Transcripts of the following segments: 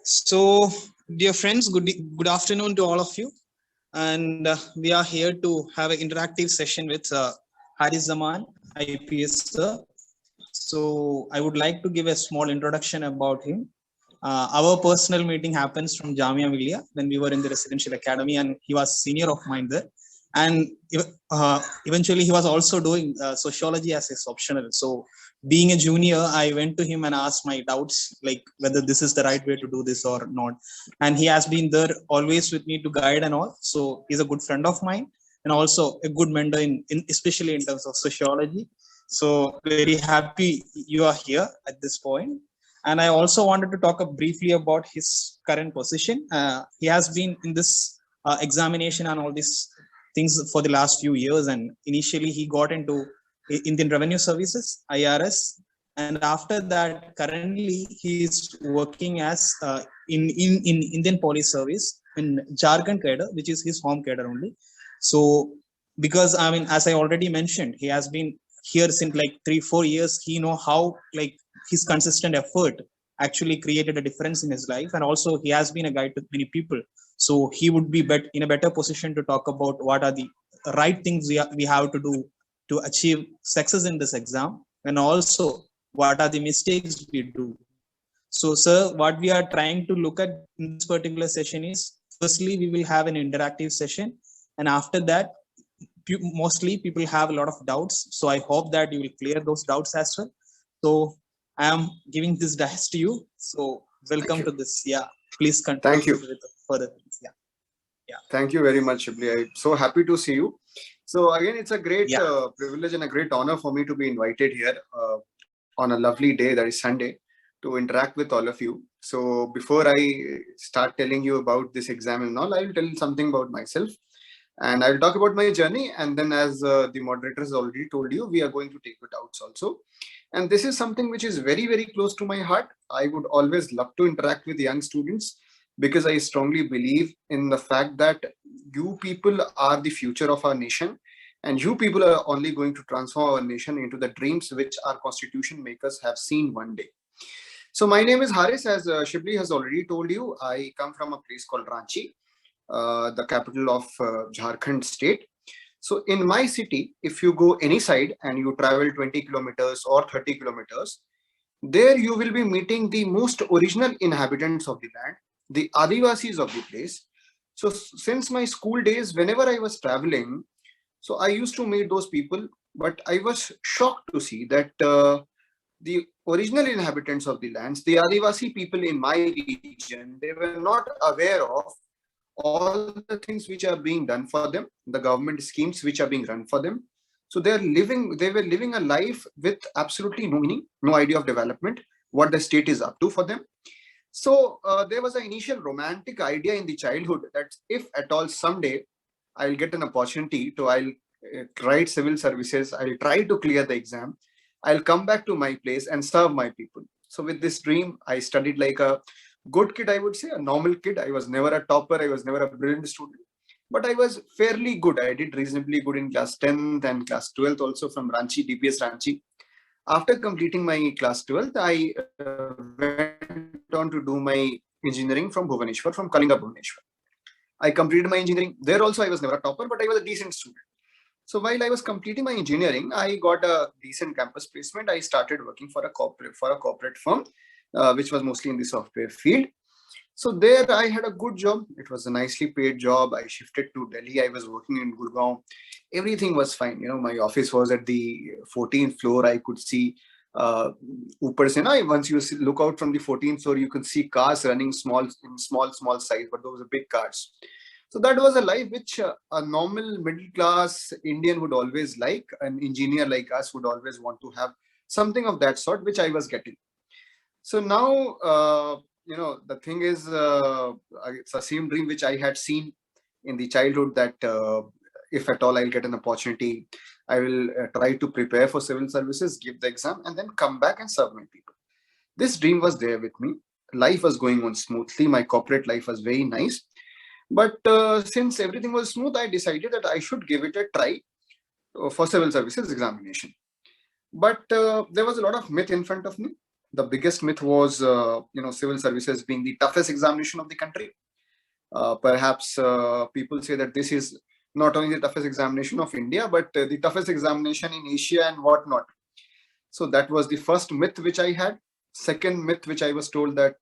So, dear friends, good afternoon to all of you. And we are here to have an interactive session with Haris Zaman, IPS sir. So, I would like to give a small introduction about him. Our personal meeting happens from Jamia Millia when we were in the residential academy, and he was senior of mine there. And eventually, he was also doing sociology as his optional. So, being a junior, I went to him and asked my doubts, like whether this is the right way to do this or not. And he has been there always with me to guide and all. So, he's a good friend of mine and also a good mentor in especially in terms of sociology. So, very happy you are here at this point. And I also wanted to talk briefly about his current position. He has been in this examination and all these things for the last few years. And initially, he got into Indian Revenue Services (IRS), and after that, currently he is working as in Indian Police Service in Jharkhand cadre, which is his home cadre only. So, because I mean, as I already mentioned, he has been here since like 3-4 years. He know how like his consistent effort actually created a difference in his life, and also he has been a guide to many people. So he would be in a better position to talk about what are the right things we have to do to achieve success in this exam, and also what are the mistakes we do. So sir, what we are trying to look at in this particular session is, firstly we will have an interactive session, and after that mostly people have a lot of doubts, so I hope that you will clear those doubts as well. So I am giving this dice to you, so Thank welcome you. to this. Yeah, please Thank you. proceed with further things. Yeah. Thank you very much, Shibli. I'm so happy to see you. So again, it's a great Yeah. privilege and a great honor for me to be invited here on a lovely day, that is Sunday, to interact with all of you. So before I start telling you about this exam and all, I will tell you something about myself. And I'll talk about my journey. And then, as the moderator has already told you, we are going to take the doubts also. And this is something which is very, very close to my heart. I would always love to interact with young students because I strongly believe in the fact that you people are the future of our nation. And you people are only going to transform our nation into the dreams which our constitution makers have seen one day. So my name is Haris, as Shibli has already told you. I come from a place called Ranchi, the capital of Jharkhand state. So in my city, if you go any side and you travel 20 kilometers or 30 kilometers, there you will be meeting the most original inhabitants of the land, the Adivasis of the place. So since my school days, whenever I was traveling, so I used to meet those people, but I was shocked to see that the original inhabitants of the lands, the Adivasi people in my region, they were not aware of all the things which are being done for them, the government schemes which are being run for them. So they were living a life with absolutely no meaning, no idea of development, what the state is up to for them. So there was an initial romantic idea in the childhood that if at all someday I'll get an opportunity to, I'll write civil services, I'll try to clear the exam, I'll come back to my place and serve my people. So with this dream, I studied like a good kid, I would say, a normal kid. I was never a topper, I was never a brilliant student, but I was fairly good. I did reasonably good in class 10th and class 12th also from Ranchi, DPS Ranchi. After completing my class 12th, I went on to do my engineering from Bhubaneswar, from Kalinga Bhubaneswar. I completed my engineering. There also I was never a topper, but I was a decent student. So while I was completing my engineering, I got a decent campus placement. I started working for a corporate firm, which was mostly in the software field. So there I had a good job. It was a nicely paid job. I shifted to Delhi. I was working in Gurgaon. Everything was fine. You know, my office was at the 14th floor. I could see upar se na, once you look out from the 14th floor, you could see cars running small size, but those were big cars. So that was a life which a normal middle class Indian would always like. An engineer like us would always want to have something of that sort, which I was getting. So now, the thing is, it's the same dream which I had seen in the childhood that if at all I'll get an opportunity, I will try to prepare for civil services, give the exam, and then come back and serve my people. This dream was there with me. Life was going on smoothly. My corporate life was very nice. But since everything was smooth, I decided that I should give it a try for civil services examination. But there was a lot of myth in front of me. the biggest myth was, civil services being the toughest examination of the country. Perhaps people say that this is not only the toughest examination of India, but the toughest examination in Asia and whatnot. So that was the first myth which I had. Second myth which I was told, that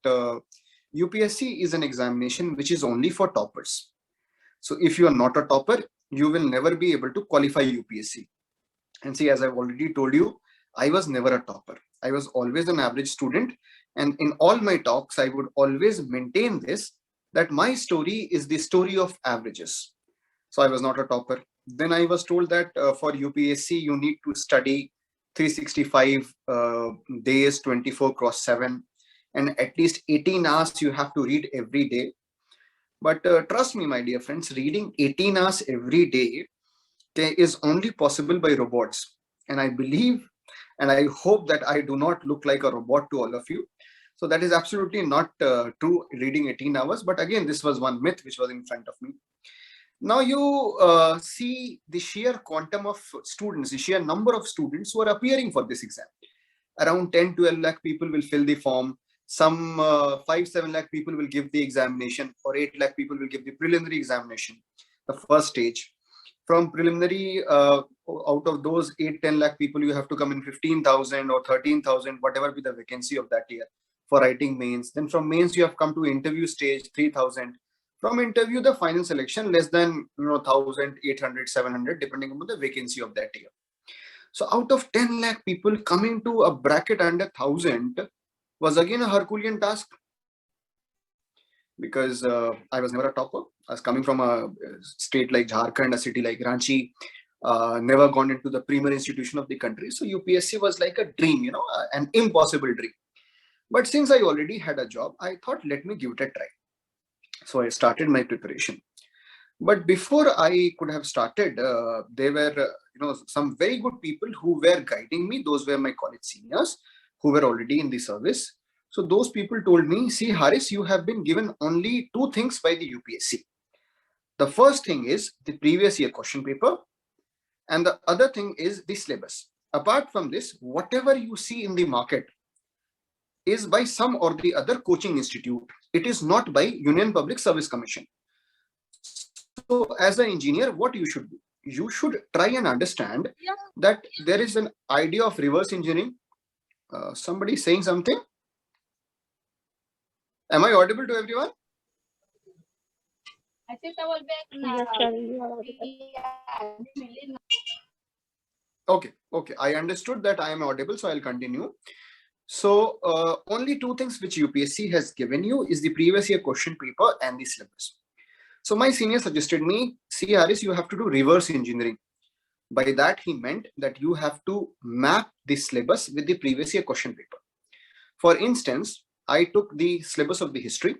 UPSC is an examination which is only for toppers. So if you are not a topper, you will never be able to qualify UPSC. And see, as I've already told you, I was never a topper. I was always an average student. And in all my talks, I would always maintain this, that my story is the story of averages. So I was not a topper. Then I was told that for UPSC, you need to study 365 days, 24 cross 7, and at least 18 hours you have to read every day. But trust me, my dear friends, reading 18 hours every day is only possible by robots. And I believe and I hope that I do not look like a robot to all of you. So that is absolutely not true, reading 18 hours. But again, this was one myth which was in front of me. Now you see the sheer quantum of students, the sheer number of students who are appearing for this exam. Around 10-12 lakh people will fill the form. Some 5-7 lakh people will give the examination, or 8 lakh people will give the preliminary examination, the first stage. From preliminary, out of those 8-10 lakh people, you have to come in 15,000 or 13,000, whatever be the vacancy of that year, for writing mains. Then from mains, you have come to interview stage, 3,000. From interview, the final selection, less than 1,000, 800, 700, depending on the vacancy of that year. So out of 10 lakh people, coming to a bracket under 1,000 was again a Herculean task, because I was never a topper. I was coming from a state like Jharkhand, a city like Ranchi, never gone into the premier institution of the country. So UPSC was like a dream, an impossible dream. But since I already had a job, I thought, let me give it a try. So I started my preparation. But before I could have started, there were some very good people who were guiding me. Those were my college seniors who were already in the service. So those people told me, see, Haris, you have been given only 2 things by the UPSC. The first thing is the previous year question paper, and the other thing is the syllabus. Apart from this, whatever you see in the market is by some or the other coaching institute. It is not by Union Public Service Commission. So as an engineer, what you should do? You should try and understand that there is an idea of reverse engineering. Somebody saying something? Am I audible to everyone? Okay. I understood that I am audible, so I'll continue. So only 2 things which UPSC has given you is the previous year question paper and the syllabus. So my senior suggested me, see, Haris, you have to do reverse engineering. By that, he meant that you have to map the syllabus with the previous year question paper. For instance, I took the syllabus of the history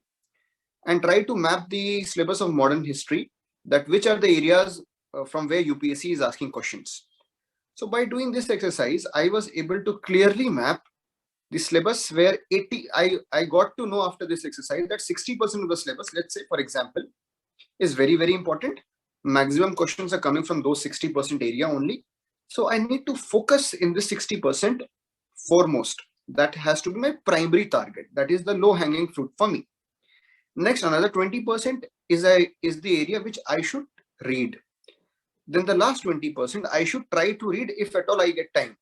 and tried to map the syllabus of modern history, that which are the areas from where UPSC is asking questions. So by doing this exercise, I was able to clearly map the syllabus where I got to know after this exercise that 60% of the syllabus, let's say, for example, is very, very important. Maximum questions are coming from those 60% area only. So I need to focus in this 60% foremost. That has to be my primary target. That is the low hanging fruit for me. Next, another 20% is the area which I should read. Then the last 20%, I should try to read if at all I get time.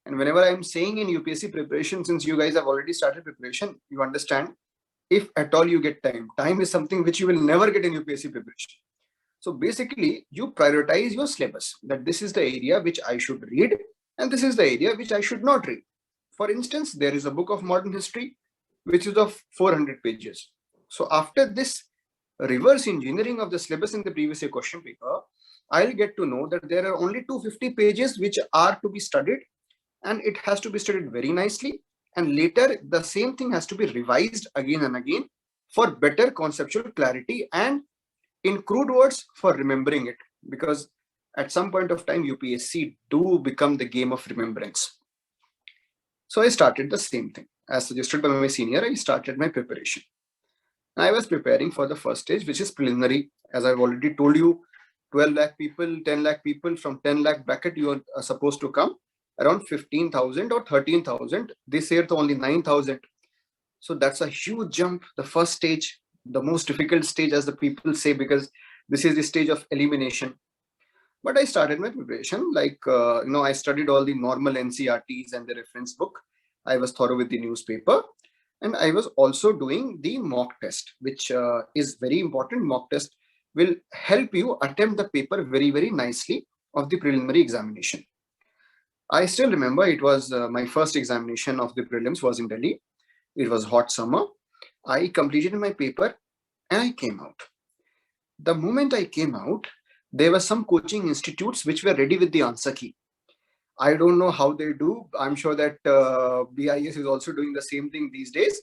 And whenever I'm saying in UPSC preparation, since you guys have already started preparation, you understand, if at all you get time. Time is something which you will never get in UPSC preparation. So basically, you prioritize your syllabus, that this is the area which I should read, and this is the area which I should not read. For instance, there is a book of modern history, which is of 400 pages. So after this reverse engineering of the syllabus in the previous year question paper, I'll get to know that there are only 250 pages which are to be studied, and it has to be studied very nicely. And later, the same thing has to be revised again and again for better conceptual clarity and, in crude words, for remembering it. Because at some point of time, UPSC do become the game of remembrance. So I started the same thing. As suggested by my senior, I started my preparation. I was preparing for the first stage, which is preliminary. As I've already told you, 12 lakh people, 10 lakh people, from 10 lakh bracket, you are supposed to come. around 15,000 or 13,000. This year, to only 9,000. So that's a huge jump. The first stage, the most difficult stage, as the people say, because this is the stage of elimination. But I started my preparation. I studied all the normal NCRTs and the reference book. I was thorough with the newspaper. And I was also doing the mock test, which is very important. Mock test will help you attempt the paper very, very nicely of the preliminary examination. I still remember it was my first examination of the prelims was in Delhi. It was hot summer. I completed my paper and I came out. The moment I came out, there were some coaching institutes which were ready with the answer key. I don't know how they do. I'm sure that BIS is also doing the same thing these days.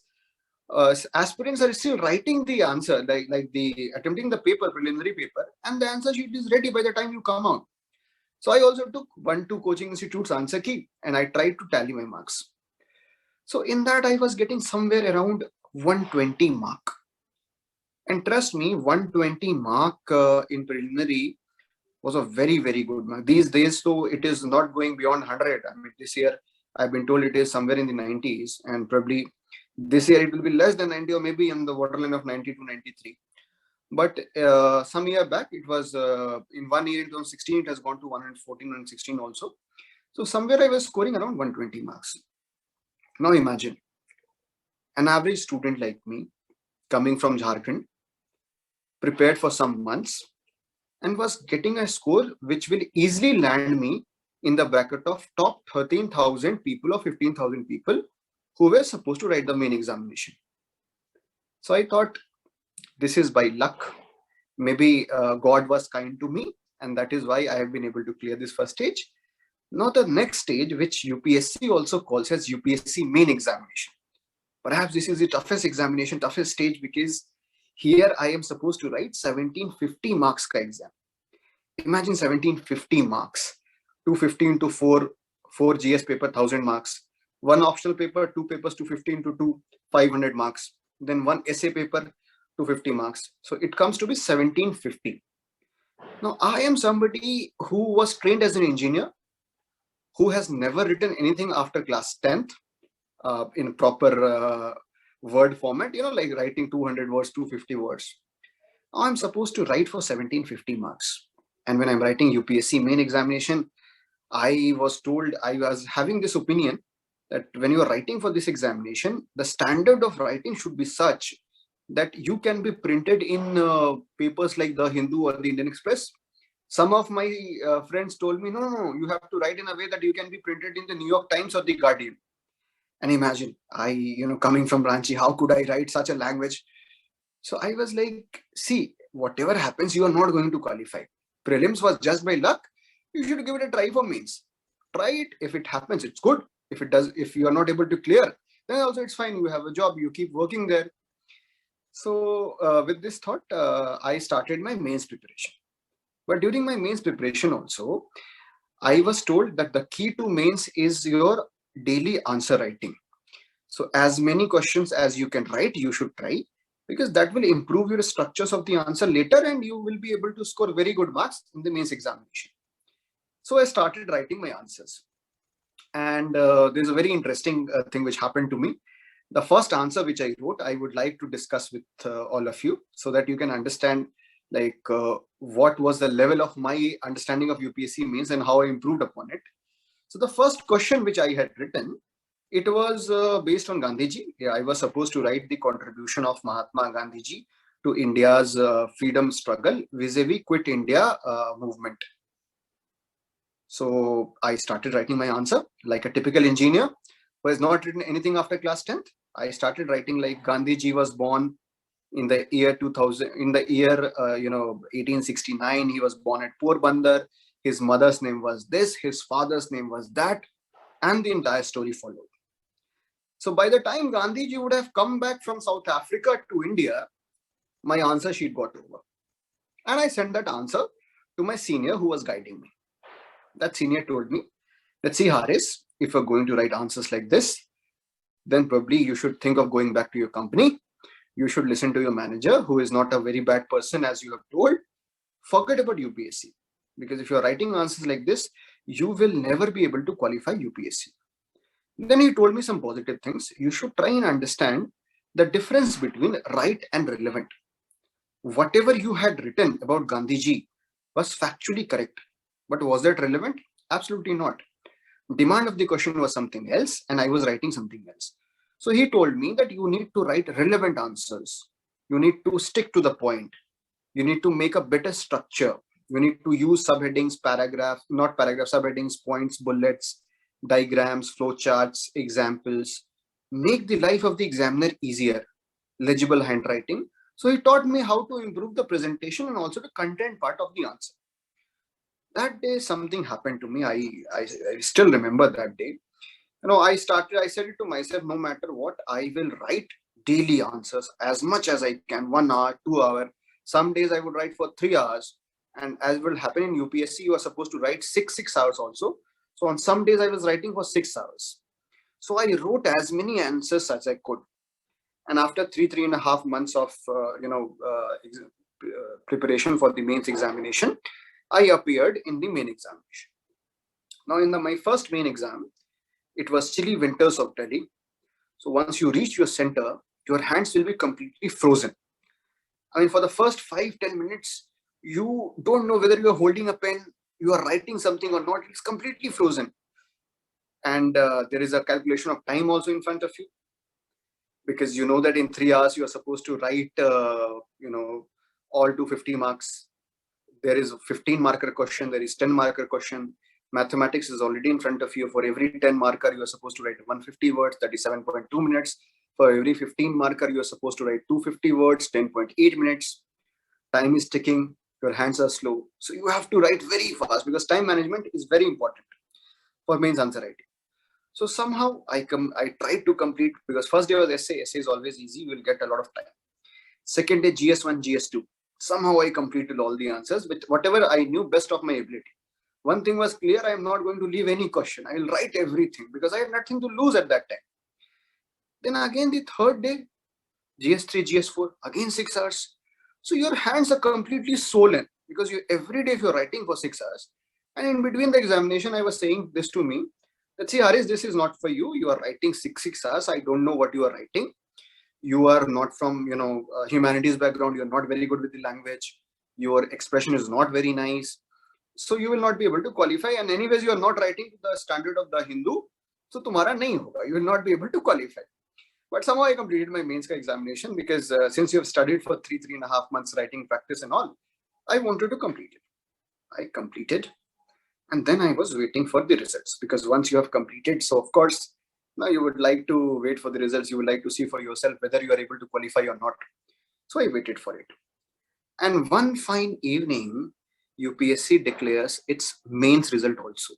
Aspirants are still writing the answer, like the attempting the paper, preliminary paper, and the answer sheet is ready by the time you come out. So I also took 1-2 coaching institutes answer key and I tried to tally my marks. So in that I was getting somewhere around 120 mark. And trust me, 120 mark in preliminary was a very, very good mark. These days, though, it is not going beyond 100. I mean, this year, I've been told it is somewhere in the 90s. And probably this year, it will be less than 90 or maybe in the borderline of 90 to 93. But some year back, it was in 1 year in 2016, it has gone to 114 and 16 also. So somewhere I was scoring around 120 marks. Now imagine an average student like me coming from Jharkhand, prepared for some months, and was getting a score which will easily land me in the bracket of top 13,000 people or 15,000 people who were supposed to write the main examination. So I thought, this is by luck. Maybe God was kind to me, and that is why I have been able to clear this first stage. Now the next stage, which UPSC also calls as UPSC main examination. Perhaps this is the toughest examination, toughest stage, because here I am supposed to write 1750 marks ka exam. Imagine 1750 marks. 250 into 4 GS paper, 1000 marks. One optional paper, 2 papers, 250 into 2, 500 marks. Then one essay paper, 250 marks. So it comes to be 1750. Now I am somebody who was trained as an engineer, who has never written anything after class 10th in proper word format, like writing 200 words, 250 words. I'm supposed to write for 1750 marks. And when I'm writing UPSC main examination, I was told, I was having this opinion that when you are writing for this examination, the standard of writing should be such that you can be printed in papers like the Hindu or the Indian Express. Some of my friends told me, no, you have to write in a way that you can be printed in the New York Times or the Guardian. And imagine, coming from Ranchi, how could I write such a language? So I was like, see, whatever happens, you are not going to qualify. Prelims was just by luck. You should give it a try for mains. Try it. If it happens, it's good. If you are not able to clear, then also it's fine. You have a job, you keep working there. So with this thought, I started my mains preparation. But during my mains preparation also, I was told that the key to mains is your daily answer writing. So as many questions as you can write, you should try, because that will improve your structures of the answer later and you will be able to score very good marks in the mains examination. So I started writing my answers. And there's a very interesting thing which happened to me. The first answer which I wrote, I would like to discuss with all of you so that you can understand what was the level of my understanding of UPSC mains and how I improved upon it. So the first question which I had written, it was based on Gandhiji. I was supposed to write the contribution of Mahatma Gandhiji to India's freedom struggle vis-a-vis Quit India movement. So I started writing my answer like a typical engineer who has not written anything after class 10th. I started writing like Gandhiji was born in the year 2000, in the year 1869. He was born at Porbandar. His mother's name was this, his father's name was that, and the entire story followed. So by the time Gandhiji would have come back from South Africa to India, my answer sheet got over. And I sent that answer to my senior who was guiding me. That senior told me, let's see, Haris, if you're going to write answers like this, then probably you should think of going back to your company. You should listen to your manager, who is not a very bad person, as you have told. Forget about UPSC. Because if you're writing answers like this, you will never be able to qualify UPSC. Then he told me some positive things. You should try and understand the difference between right and relevant. Whatever you had written about Gandhiji was factually correct, but was that relevant? Absolutely not. Demand of the question was something else, and I was writing something else. So he told me that you need to write relevant answers. You need to stick to the point. You need to make a better structure. You need to use subheadings, not paragraph, subheadings, points, bullets, diagrams, flowcharts, examples. Make the life of the examiner easier, legible handwriting. So he taught me how to improve the presentation and also the content part of the answer. That day, something happened to me. I still remember that day. I said it to myself, no matter what, I will write daily answers as much as I can, 1 hour, 2 hour. Some days I would write for 3 hours. And as will happen in UPSC, you are supposed to write 6 hours also. So on some days I was writing for 6 hours. So I wrote as many answers as I could. And after 3.5 months of, preparation for the mains examination, I appeared in the main examination. Now in my first main exam, it was chilly winters of Delhi. So once you reach your center, your hands will be completely frozen. I mean, for the first 5-10 minutes, you don't know whether you are holding a pen, you are writing something or not. It's completely frozen. And there is a calculation of time also in front of you, because you know that in 3 hours you are supposed to write, all 250 marks. There is a 15 marker question, there is 10 marker question. Mathematics is already in front of you. For every 10 marker, you are supposed to write 150 words, that is 7.2 minutes. For every 15 marker, you are supposed to write 250 words, 10.8 minutes. Time is ticking, your hands are slow. So you have to write very fast, because time management is very important for mains answer writing. So somehow I tried to complete, because first day was essay. Essay is always easy, you will get a lot of time. Second day, GS1, GS2. Somehow I completed all the answers with whatever I knew best of my ability. One thing was clear, I am not going to leave any question. I will write everything, because I have nothing to lose at that time. Then again the third day, GS3, GS4, again 6 hours. So your hands are completely swollen, because every day if you're writing for 6 hours. And in between the examination, I was saying this to me, that see, Haris, this is not for you. You are writing 6 hours. I don't know what you are writing. You are not from, humanities background. You're not very good with the language. Your expression is not very nice. So you will not be able to qualify. And anyways, you are not writing to the standard of the Hindu. So tumhara nahi hoga. You will not be able to qualify. But somehow I completed my mains examination, because since you have studied for 3.5 months writing practice and all, I wanted to complete it. I completed. And then I was waiting for the results, because once you have completed, so of course, now you would like to wait for the results. You would like to see for yourself whether you are able to qualify or not. So I waited for it. And one fine evening, UPSC declares its mains result also.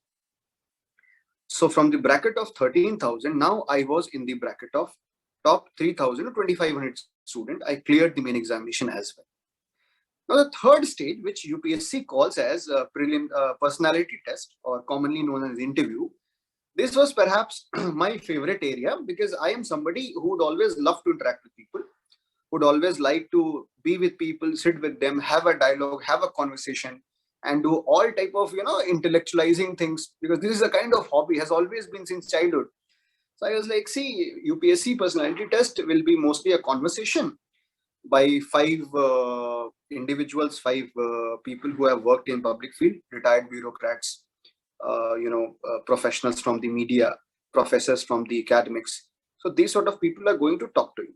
So from the bracket of 13,000, now I was in the bracket of top 3,000 to 2,500 student. I cleared the main examination as well. Now the third stage, which UPSC calls as a personality test, or commonly known as interview, this was perhaps my favorite area, because I am somebody who would always love to interact with people, would always like to be with people, sit with them, have a dialogue, have a conversation, and do all type of, intellectualizing things, because this is a kind of hobby, has always been since childhood. So I was like, see, UPSC personality test will be mostly a conversation by 5 individuals, 5 people who have worked in public field, retired bureaucrats, professionals from the media, professors from the academics. So these sort of people are going to talk to you.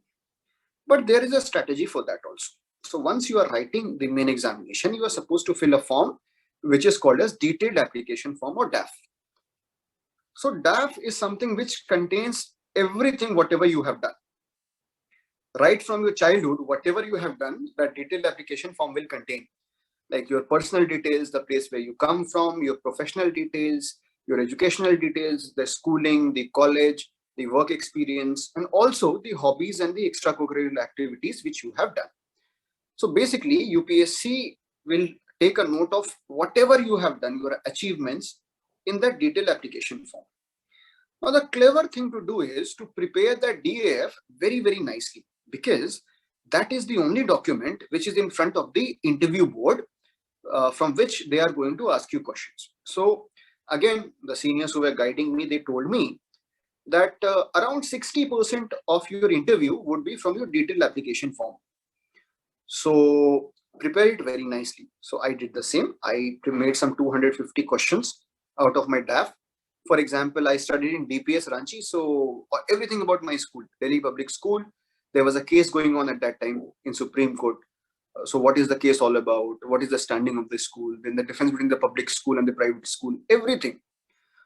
But there is a strategy for that also. So once you are writing the main examination, you are supposed to fill a form which is called as detailed application form, or DAF. So DAF is something which contains everything, whatever you have done. Right from your childhood, whatever you have done, that detailed application form will contain, like your personal details, the place where you come from, your professional details, your educational details, the schooling, the college, the work experience, and also the hobbies and the extracurricular activities which you have done. So basically, UPSC will take a note of whatever you have done, your achievements, in that detailed application form. Now, the clever thing to do is to prepare the DAF very, very nicely, because that is the only document which is in front of the interview board, from which they are going to ask you questions. So Again, the seniors who were guiding me, they told me that around 60% of your interview would be from your detailed application form. So prepare it very nicely. So I did the same. I made some 250 questions out of my DAF. For example, I studied in DPS Ranchi. So everything about my school, Delhi Public School, there was a case going on at that time in Supreme Court. So what is the case all about? What is the standing of the school? Then the difference between the public school and the private school, everything.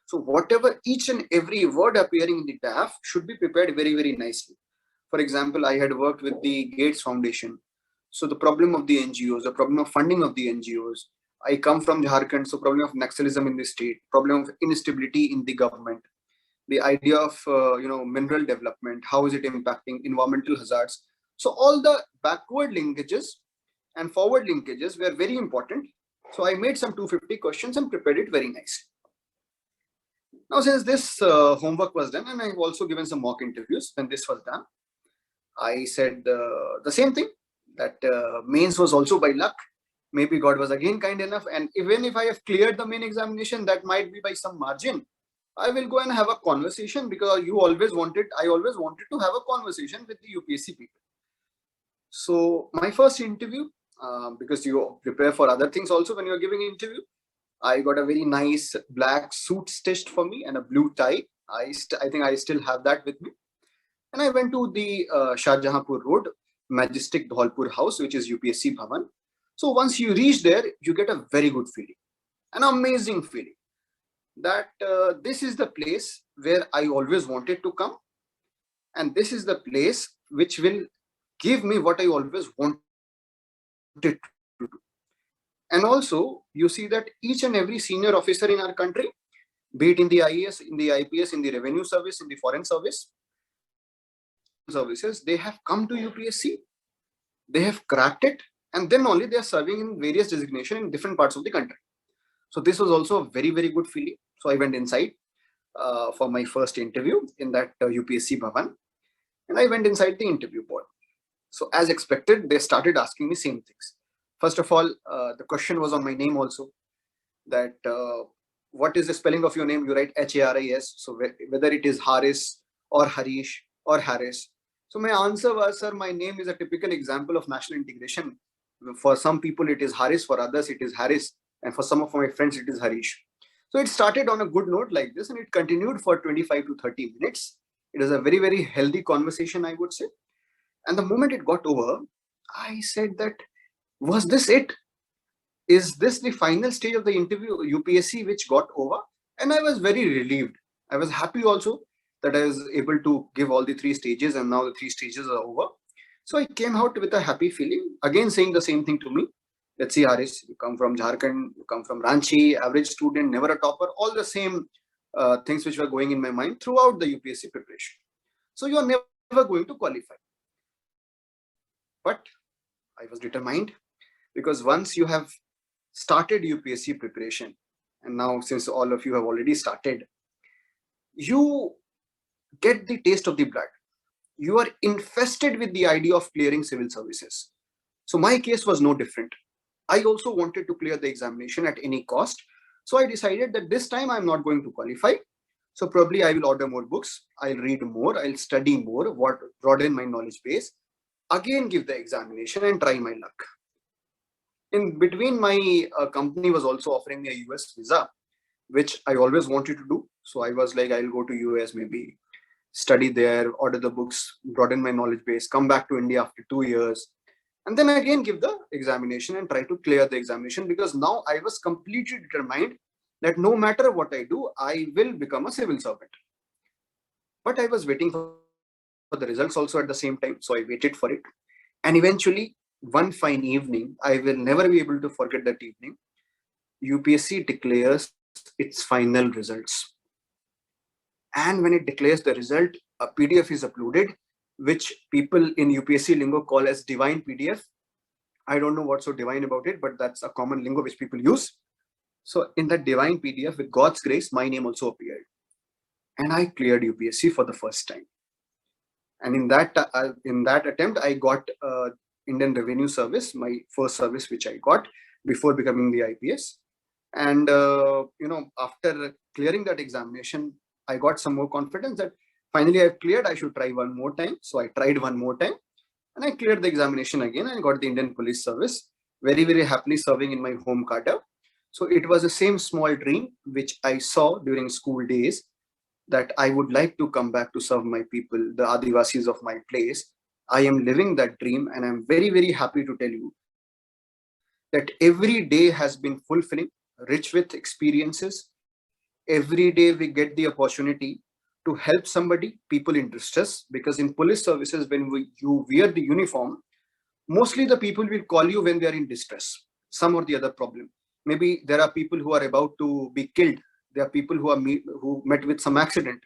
So whatever each and every word appearing in the DAF should be prepared very, very nicely. For example, I had worked with the Gates Foundation. So the problem of the NGOs, the problem of funding of the NGOs. I come from Jharkhand, so problem of Naxalism in the state, problem of instability in the government, the idea of mineral development, how is it impacting environmental hazards. So all the backward linkages and forward linkages were very important. So I made some 250 questions and prepared it very nicely. Now, since this homework was done, and I've also given some mock interviews when this was done, I said the same thing, that mains was also by luck. Maybe God was again kind enough. And even if I have cleared the main examination, that might be by some margin. I will go and have a conversation, because I always wanted to have a conversation with the UPSC people. So my first interview, because you prepare for other things also when you're giving an interview, I got a very nice black suit stitched for me and a blue tie. I think I still have that with me. And I went to the Shahjahanpur Road, Majestic Dholpur House, which is UPSC Bhavan. So once you reach there, you get a very good feeling, an amazing feeling, that this is the place where I always wanted to come. And this is the place which will give me what I always wanted to do. And also, you see that each and every senior officer in our country, be it in the IAS, in the IPS, in the revenue service, in the foreign services, they have come to UPSC, they have cracked it, and then only they are serving in various designations in different parts of the country. So this was also a very, very good feeling. So I went inside for my first interview in that UPSC Bhavan, and I went inside the interview board. So as expected, they started asking me same things. First of all, the question was on my name also, that what is the spelling of your name? You write Haris. So whether it is Haris or Harish or Harris. So my answer was, sir, my name is a typical example of national integration. For some people, it is Haris. For others, it is Harris. And for some of my friends, it is Harish. So it started on a good note like this, and it continued for 25 to 30 minutes. It was a very, very healthy conversation, I would say. And the moment it got over, I said that, was this it? Is this the final stage of the interview, UPSC, which got over? And I was very relieved. I was happy also that I was able to give all the 3 stages, and now the 3 stages are over. So I came out with a happy feeling, again saying the same thing to me. Let's see, Haris, you come from Jharkhand, you come from Ranchi, average student, never a topper, all the same things which were going in my mind throughout the UPSC preparation. So you are never going to qualify. But I was determined, because once you have started UPSC preparation, and now since all of you have already started, you get the taste of the blood. You are infested with the idea of clearing civil services. So my case was no different. I also wanted to clear the examination at any cost. So I decided that this time I'm not going to qualify. So probably I will order more books, I'll read more, I'll study more, broaden my knowledge base, again give the examination and try my luck. In between, my company was also offering me a US visa, which I always wanted to do. So I was like, I'll go to US, maybe study there, order the books, broaden my knowledge base, come back to India after 2 years, and then again give the examination and try to clear the examination, because now I was completely determined that no matter what I do, I will become a civil servant. But I was waiting for the results also at the same time. So I waited for it. And eventually, one fine evening, I will never be able to forget that evening, UPSC declares its final results. And when it declares the result, a PDF is uploaded, which people in UPSC lingo call as divine PDF. I don't know what's so divine about it, but that's a common lingo which people use. So in that divine PDF, with God's grace, my name also appeared. And I cleared UPSC for the first time. And in that attempt, I got Indian Revenue Service, my first service which I got before becoming the IPS. And after clearing that examination, I got some more confidence that finally I've cleared. I should try one more time. So I tried one more time, and I cleared the examination again. I got the Indian Police Service, very, very happily serving in my home cadre. So it was the same small dream which I saw during school days, that I would like to come back to serve my people, the Adivasis of my place. I am living that dream, and I'm very, very happy to tell you that every day has been fulfilling, rich with experiences. Every day we get the opportunity to help somebody, people in distress, because in police services, when you wear the uniform, mostly the people will call you when they are in distress, some or the other problem. Maybe there are people who are about to be killed. There are people who met with some accident.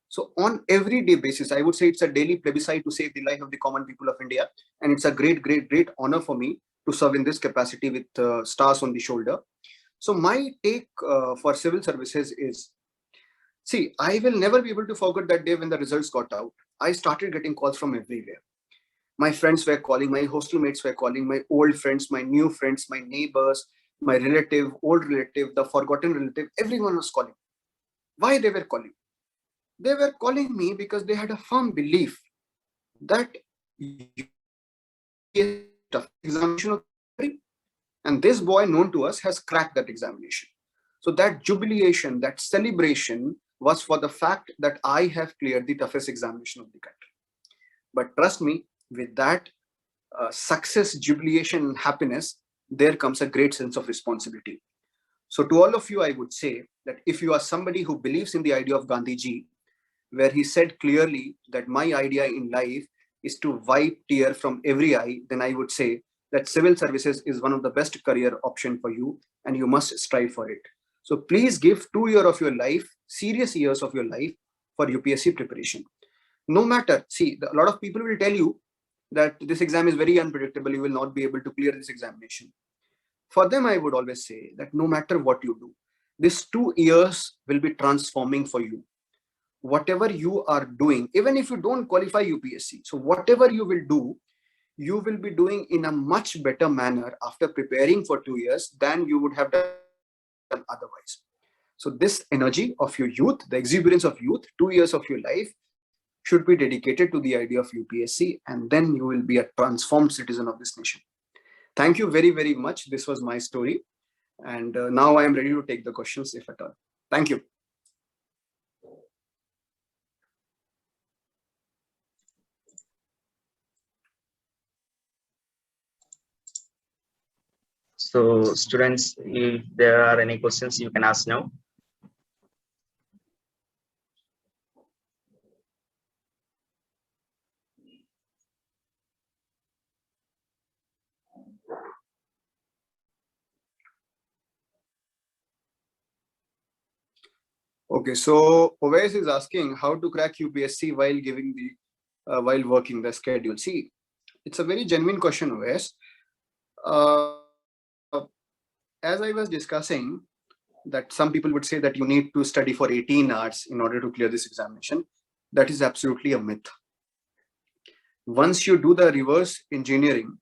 So on everyday basis, I would say it's a daily plebiscite to save the life of the common people of India. And it's a great, great, great honor for me to serve in this capacity with stars on the shoulder. So my take for civil services is, see, I will never be able to forget that day when the results got out. I started getting calls from everywhere. My friends were calling, my hostel mates were calling, my old friends, my new friends, my neighbors, my relative, old relative, the forgotten relative, everyone was calling. Why they were calling? They were calling me because they had a firm belief that examination of the country, and this boy known to us has cracked that examination. So that jubilation, that celebration was for the fact that I have cleared the toughest examination of the country. But trust me, with that success, jubilation, and happiness, there comes a great sense of responsibility. So to all of you, I would say that if you are somebody who believes in the idea of Gandhiji, where he said clearly that my idea in life is to wipe tear from every eye, then I would say that civil services is one of the best career option for you, and you must strive for it. So please give 2 years of your life, serious years of your life, for UPSC preparation. No matter, see, a lot of people will tell you that this exam is very unpredictable, you will not be able to clear this examination. For them, I would always say that no matter what you do, this 2 years will be transforming for you. Whatever you are doing, even if you don't qualify UPSC, so whatever you will do, you will be doing in a much better manner after preparing for 2 years than you would have done otherwise. So this energy of your youth, the exuberance of youth, 2 years of your life should be dedicated to the idea of UPSC, and then you will be a transformed citizen of this nation. Thank you very, very much. This was my story. And now I am ready to take the questions, if at all. Thank you. So students, if there are any questions, you can ask now. Okay, so Oves is asking how to crack UPSC while giving the while working the schedule. See, it's a very genuine question, Oves. As I was discussing, that some people would say that you need to study for 18 hours in order to clear this examination. That is absolutely a myth. Once you do the reverse engineering,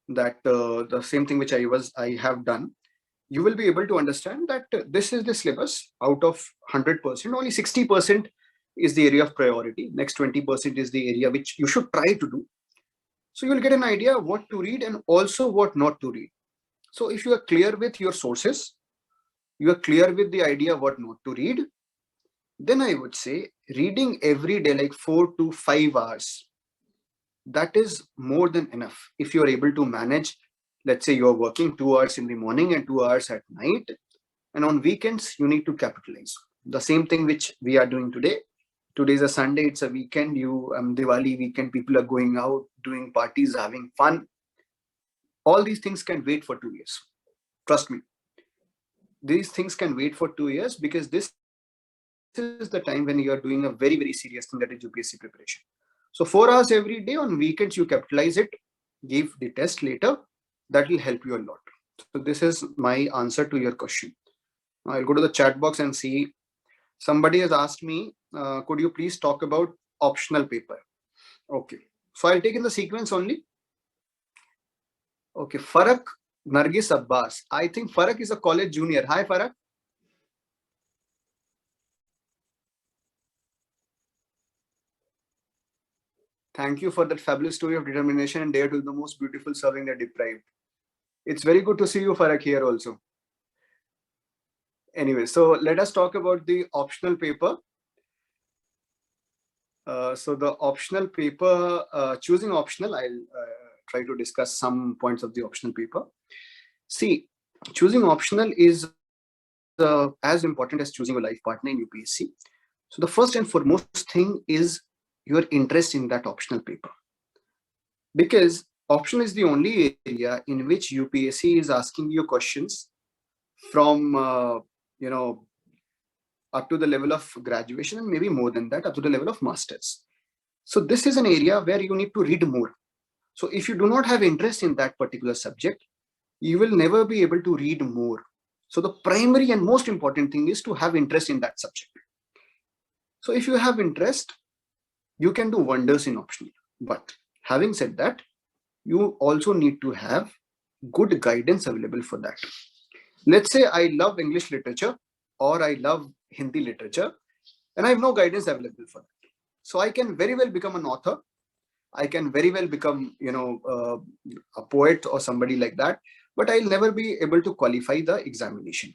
that the same thing which I have done, you will be able to understand that this is the syllabus. Out of 100%, only 60% is the area of priority. Next 20% is the area which you should try to do. So you will get an idea what to read and also what not to read. So if you are clear with your sources, you are clear with the idea what not to read, then I would say reading every day like 4 to 5 hours, that is more than enough. If you are able to manage, let's say you are working 2 hours in the morning and 2 hours at night, and on weekends you need to capitalize. The same thing which we are doing today. Today is a Sunday, it's a weekend, Diwali weekend, people are going out, doing parties, having fun. All these things can wait for 2 years. Trust me. These things can wait for 2 years, because this is the time when you are doing a very, very serious thing, that is UPSC preparation. So 4 hours every day, on weekends you capitalize it, give the test later. That will help you a lot. So this is my answer to your question. Now I'll go to the chat box and see. Somebody has asked me, could you please talk about optional paper? Okay, so I'll take in the sequence only. Okay, Farak Nargis Abbas. I think Farak is a college junior. Hi, Farak. Thank you for that fabulous story of determination and dare to do the most beautiful serving the deprived. It's very good to see you, Farak, here also. Anyway, so let us talk about the optional paper. So the optional paper, choosing optional, I'll try to discuss some points of the optional paper. See, choosing optional is as important as choosing a life partner in UPSC. So the first and foremost thing is your interest in that optional paper. Because optional is the only area in which UPSC is asking you questions from, up to the level of graduation and maybe more than that, up to the level of masters. So this is an area where you need to read more. So if you do not have interest in that particular subject, you will never be able to read more. So the primary and most important thing is to have interest in that subject. So if you have interest, you can do wonders in optional. But having said that, you also need to have good guidance available for that. Let's say I love English literature or I love Hindi literature and I have no guidance available for that. So I can very well become an author. I can very well become, a poet or somebody like that, but I'll never be able to qualify the examination.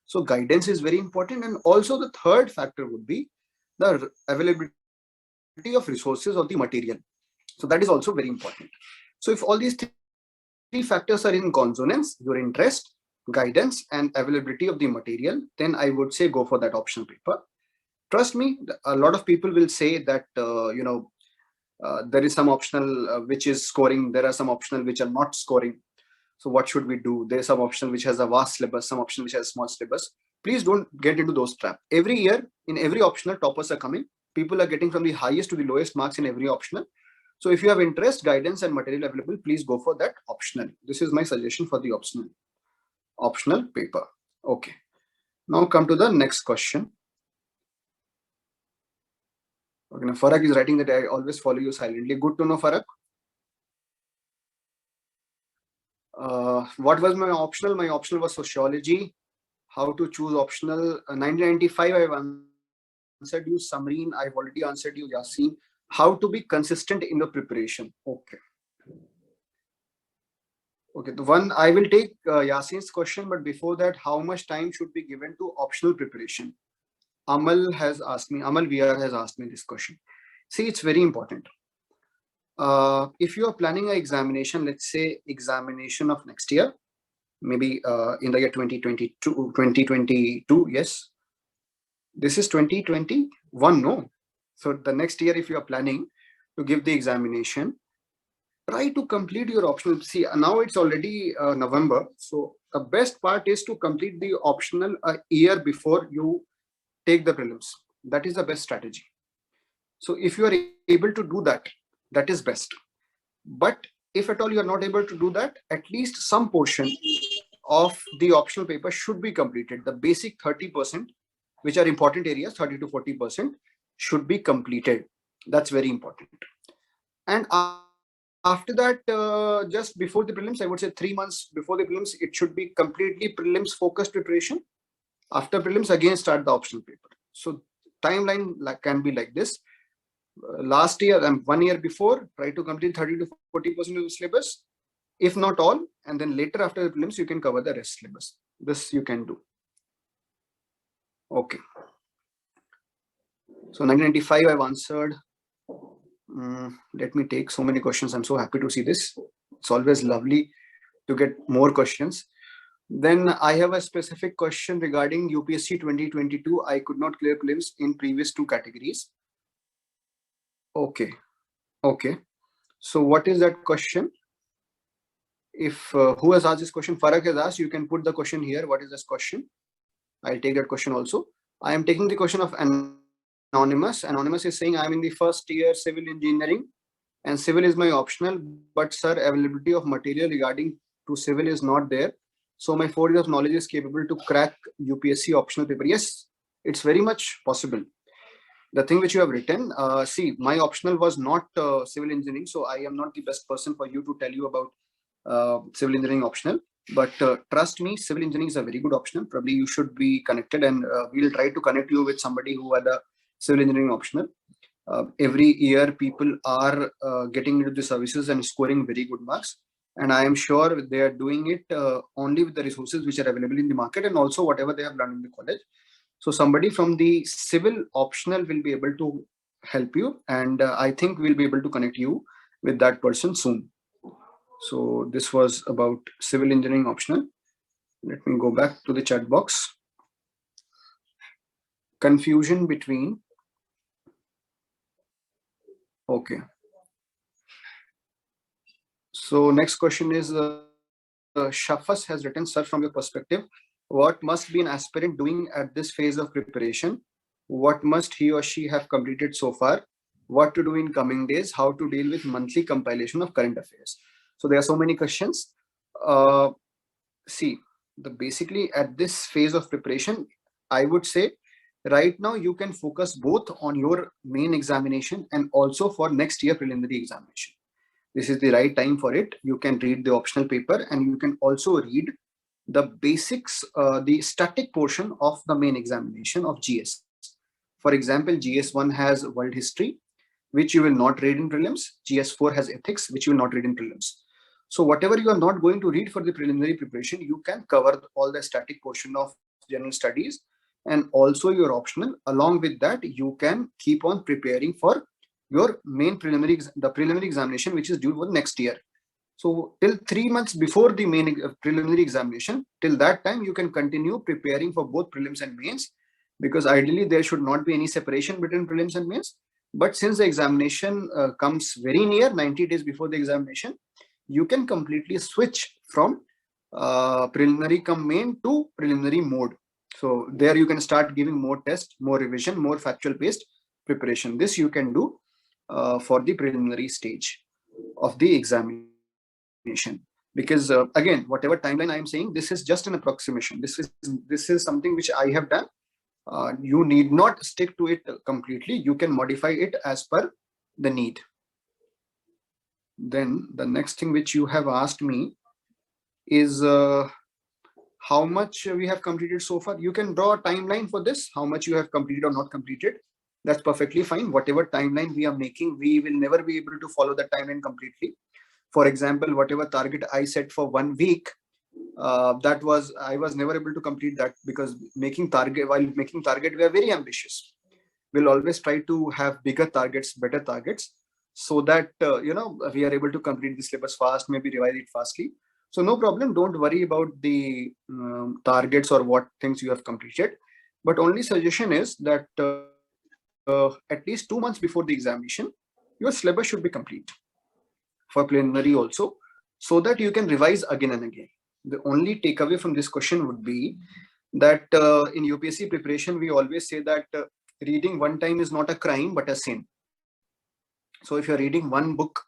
So guidance is very important. And also the third factor would be the availability of resources or the material. So that is also very important. So if all these three factors are in consonance, your interest, guidance, and availability of the material, then I would say go for that optional paper. Trust me, a lot of people will say that, there is some optional which is scoring. There are some optional which are not scoring. So what should we do? There's some optional which has a vast syllabus, some option which has a small syllabus. Please don't get into those traps. Every year, in every optional, toppers are coming. People are getting from the highest to the lowest marks in every optional. So if you have interest, guidance, and material available, please go for that optional. This is my suggestion for the optional paper. Okay. Now come to the next question. Okay, now Farak is writing that I always follow you silently. Good to know, Farak. What was my optional? My optional was sociology. How to choose optional? 1995, I've answered you. Samreen, I've already answered you. Yasin. How to be consistent in the preparation? Okay. Okay, the one I will take Yasin's question, but before that, how much time should be given to optional preparation? Amal has asked me, Amal VR has asked me this question. See, it's very important. If you are planning an examination, let's say examination of next year, maybe in the year 2022, yes. This is 2021, no? So the next year, if you are planning to give the examination, try to complete your optional. See, now it's already November. So the best part is to complete the optional a year before you take the prelims. That is the best strategy. So if you are able to do that, that is best. But if at all you are not able to do that, at least some portion of the optional paper should be completed. The basic 30%, which are important areas, 30 to 40%, should be completed. That's very important. And after that, just before the prelims, I would say 3 months before the prelims, it should be completely prelims focused preparation. After prelims, again start the optional paper. So timeline can be like this. Last year and 1 year before, try to complete 30 to 40% of the syllabus, if not all, and then later after the prelims, you can cover the rest syllabus. This you can do. Okay. So 1995, I've answered. Let me take so many questions. I'm so happy to see this. It's always lovely to get more questions. Then I have a specific question regarding UPSC 2022. I could not clear prelims in previous 2 categories. Okay. Okay. So what is that question? If who has asked this question? Farak has asked. You can put the question here. What is this question? I'll take that question also. I am taking the question of Anonymous. Anonymous is saying, I'm in the first year civil engineering and civil is my optional, but sir, availability of material regarding to civil is not there. So my 4 years of knowledge is capable to crack UPSC optional paper. Yes, it's very much possible. The thing which you have written, see, my optional was not civil engineering. So I am not the best person for you to tell you about civil engineering optional. But trust me, civil engineering is a very good optional. Probably you should be connected, and we'll try to connect you with somebody who had a civil engineering optional. Every year, people are getting into the services and scoring very good marks. And I am sure they are doing it only with the resources which are available in the market and also whatever they have learned in the college. So somebody from the civil optional will be able to help you, and I think we'll be able to connect you with that person soon. So this was about civil engineering optional. Let me go back to the chat box. Confusion between. Okay. So next question is, Shafas has written, sir, from your perspective, what must be an aspirant doing at this phase of preparation? What must he or she have completed so far? What to do in coming days? How to deal with monthly compilation of current affairs? So there are so many questions. See, basically at this phase of preparation, I would say right now you can focus both on your main examination and also for next year preliminary examination. This is the right time for it. You can read the optional paper and you can also read the basics, the static portion of the main examination of GS. For example, GS1 has world history, which you will not read in prelims. GS4 has ethics, which you will not read in prelims. So whatever you are not going to read for the preliminary preparation, you can cover all the static portion of general studies and also your optional. Along with that, you can keep on preparing for your main the preliminary examination, which is due for next year. So till 3 months before the main preliminary examination, till that time, you can continue preparing for both prelims and mains, because ideally there should not be any separation between prelims and mains. But since the examination comes very near, 90 days before the examination, you can completely switch from preliminary come main to preliminary mode. So there you can start giving more tests, more revision, more factual based preparation. This you can do for the preliminary stage of the examination. Because again, whatever timeline I am saying, this is just an approximation. This is something which I have done. You need not stick to it completely. You can modify it as per the need. Then the next thing which you have asked me is how much we have completed so far. You can draw a timeline for this, how much you have completed or not completed. That's perfectly fine. Whatever timeline we are making, we will never be able to follow the timeline completely. For example, whatever target I set for 1 week, I was never able to complete that, because while making target, we are very ambitious. We'll always try to have bigger targets, better targets, so that we are able to complete the syllabus fast, maybe revise it fastly. So no problem. Don't worry about the targets or what things you have completed. But only suggestion is that at least 2 months before the examination, your syllabus should be complete for preliminary also, so that you can revise again and again. The only takeaway from this question would be that in UPSC preparation, we always say that reading one time is not a crime, but a sin. So if you're reading one book,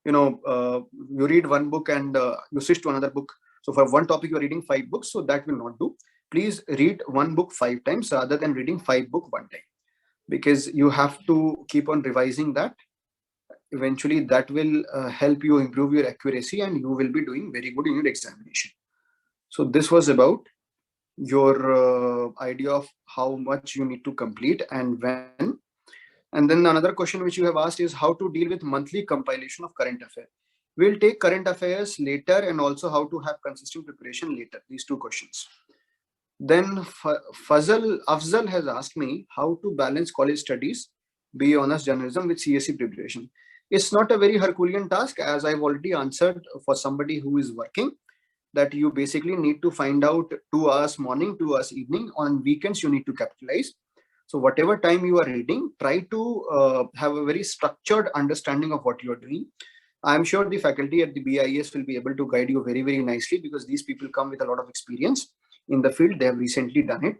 you read one book and you switch to another book. So for one topic, you're reading 5 books. So that will not do. Please read one book 5 times rather than reading 5 books one time, because you have to keep on revising that. Eventually, that will help you improve your accuracy and you will be doing very good in your examination. So this was about your idea of how much you need to complete and when. And then another question which you have asked is how to deal with monthly compilation of current affairs. We'll take current affairs later and also how to have consistent preparation later, these 2 questions. Then Afzal has asked me how to balance college studies, BA Honors Journalism with CSE preparation. It's not a very Herculean task, as I've already answered for somebody who is working, that you basically need to find out 2 hours morning, 2 hours evening. On weekends, you need to capitalize. So whatever time you are reading, try to have a very structured understanding of what you are doing. I'm sure the faculty at the BIS will be able to guide you very, very nicely, because these people come with a lot of experience in the field. They have recently done it.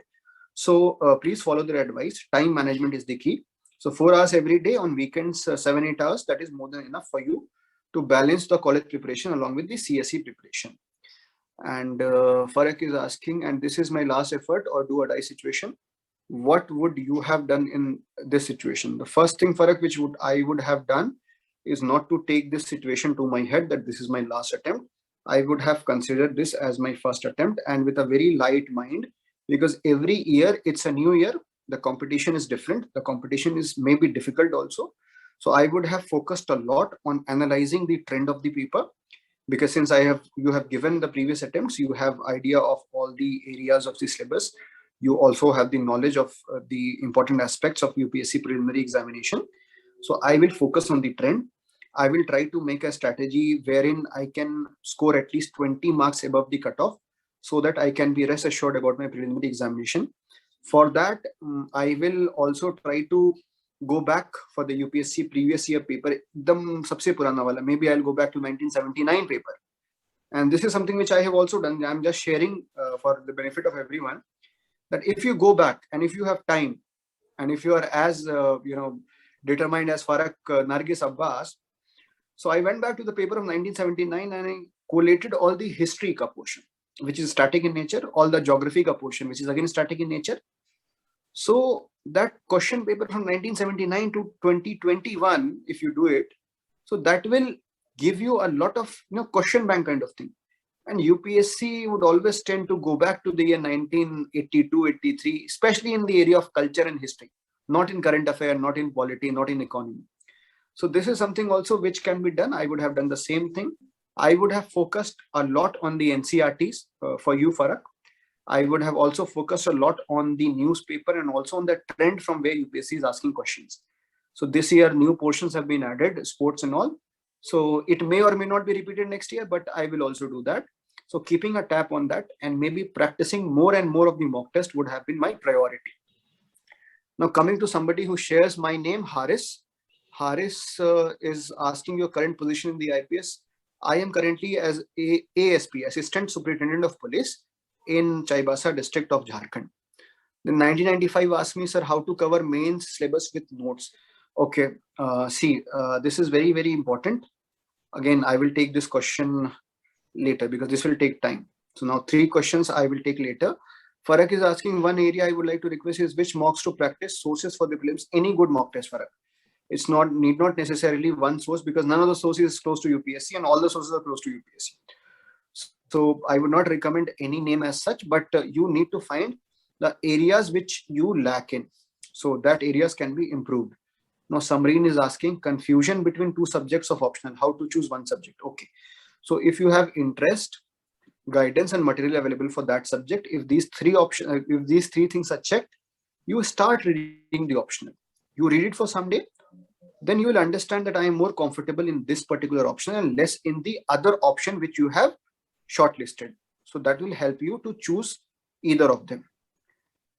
So please follow their advice. Time management is the key. So 4 hours every day, on weekends 7-8 hours, that is more than enough for you to balance the college preparation along with the CSE preparation. And Farak is asking, and this is my last effort or do or die situation, what would you have done in this situation? The first thing, Farak, which I would have done is not to take this situation to my head that this is my last attempt. I would have considered this as my first attempt, and with a very light mind, because every year it's a new year. The competition is different. The competition is maybe difficult also. So I would have focused a lot on analyzing the trend of the paper, because since you have given the previous attempts, you have idea of all the areas of the syllabus. You also have the knowledge of the important aspects of UPSC preliminary examination. So I will focus on the trend. I will try to make a strategy wherein I can score at least 20 marks above the cutoff, so that I can be rest assured about my preliminary examination. For that, I will also try to go back for the UPSC previous year paper, ekdam sabse purana wala. Maybe I'll go back to 1979 paper. And this is something which I have also done. I'm just sharing for the benefit of everyone, that if you go back and if you have time, and if you are as determined as Farak Nargis Abbas. So I went back to the paper of 1979 and I collated all the history ka portion, which is static in nature, all the geography ka portion, which is again static in nature. So that question paper from 1979 to 2021, if you do it, so that will give you a lot of question bank kind of thing. And UPSC would always tend to go back to the year 1982, 83, especially in the area of culture and history, not in current affair, not in polity, not in economy. So this is something also which can be done. I would have done the same thing. I would have focused a lot on the NCRTs for you, Farak. I would have also focused a lot on the newspaper and also on the trend from where UPSC is asking questions. So this year, new portions have been added, sports and all. So it may or may not be repeated next year, but I will also do that. So keeping a tap on that and maybe practicing more and more of the mock test would have been my priority. Now coming to somebody who shares my name, Haris. Haris is asking your current position in the IPS. I am currently as ASP, Assistant Superintendent of Police in Chaibasa district of Jharkhand. Then 1995 asked me, sir, how to cover mains syllabus with notes. Okay, this is very, very important. Again, I will take this question later because this will take time. So now 3 questions I will take later. Farak is asking, one area I would like to request is which mocks to practice, sources for the prelims, any good mock test, Farak. It's need not necessarily one source, because none of the sources is close to UPSC and all the sources are close to UPSC. So I would not recommend any name as such, but you need to find the areas which you lack in, so that areas can be improved. Now Samreen is asking, confusion between 2 subjects of optional, how to choose one subject. Okay, so if you have interest, guidance and material available for that subject, if these 3 things are checked, you start reading the optional. You read it for some day, then you will understand that I am more comfortable in this particular option and less in the other option which you have shortlisted. So that will help you to choose either of them.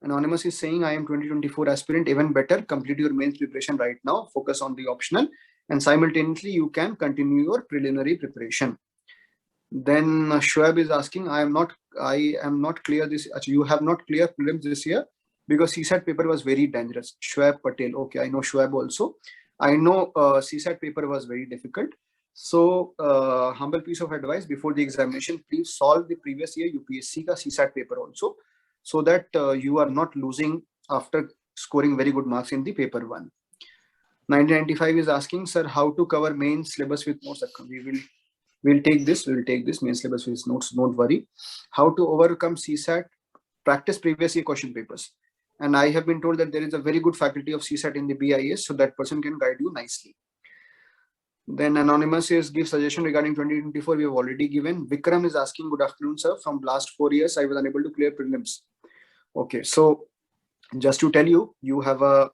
Anonymous is saying, I am 2024 aspirant, even better, complete your mains preparation right now, focus on the optional, and simultaneously you can continue your preliminary preparation. Then Shoaib is asking, I am not clear this. You have not cleared prelims this year because CSAT paper was very dangerous. Shoaib Patel. Okay, I know Shoaib also. I know CSAT paper was very difficult. So humble piece of advice, before the examination, please solve the previous year UPSC ka CSAT paper also, so that you are not losing after scoring very good marks in the paper 1. 1995 is asking, sir, how to cover main syllabus with notes. We'll take this main syllabus with notes, don't worry. How to overcome CSAT, practice previous year question papers. And I have been told that there is a very good faculty of CSAT in the BIS, so that person can guide you nicely. Then Anonymous is give suggestion regarding 2024. We have already given. Vikram is asking, good afternoon, sir. From last 4 years, I was unable to clear prelims. Okay, so just to tell you, you have a,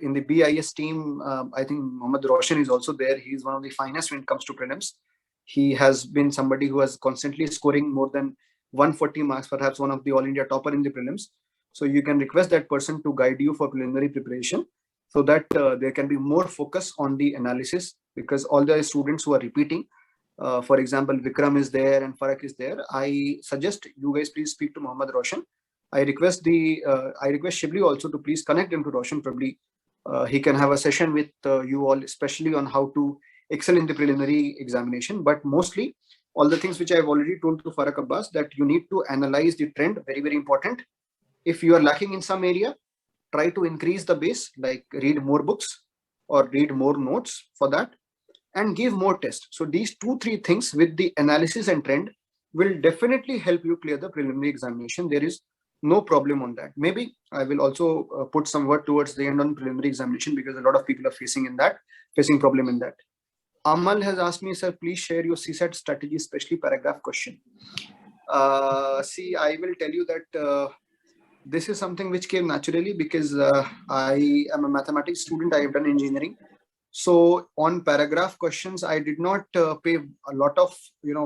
in the BIS team, I think Mohammad Roshan is also there. He is one of the finest when it comes to prelims. He has been somebody who has constantly scoring more than 140 marks, perhaps one of the All India topper in the prelims. So you can request that person to guide you for preliminary preparation, so that there can be more focus on the analysis, because all the students who are repeating, for example, Vikram is there and Farak is there. I suggest you guys please speak to Mohammad Roshan. I request Shibli also to please connect him to Roshan. Probably he can have a session with you all, especially on how to excel in the preliminary examination. But mostly all the things which I have already told to Farak Abbas, that you need to analyze the trend, very, very important. If you are lacking in some area, try to increase the base, like read more books or read more notes for that. and give more tests. So these 2-3 things with the analysis and trend will definitely help you clear the preliminary examination. There is no problem on that. Maybe I will also put some word towards the end on preliminary examination, because a lot of people are facing problem in that. Amal has asked me, sir, please share your CSAT strategy, especially paragraph question. See, I will tell you that this is something which came naturally, because I am a mathematics student. I have done engineering. So on paragraph questions, I did not pay a lot of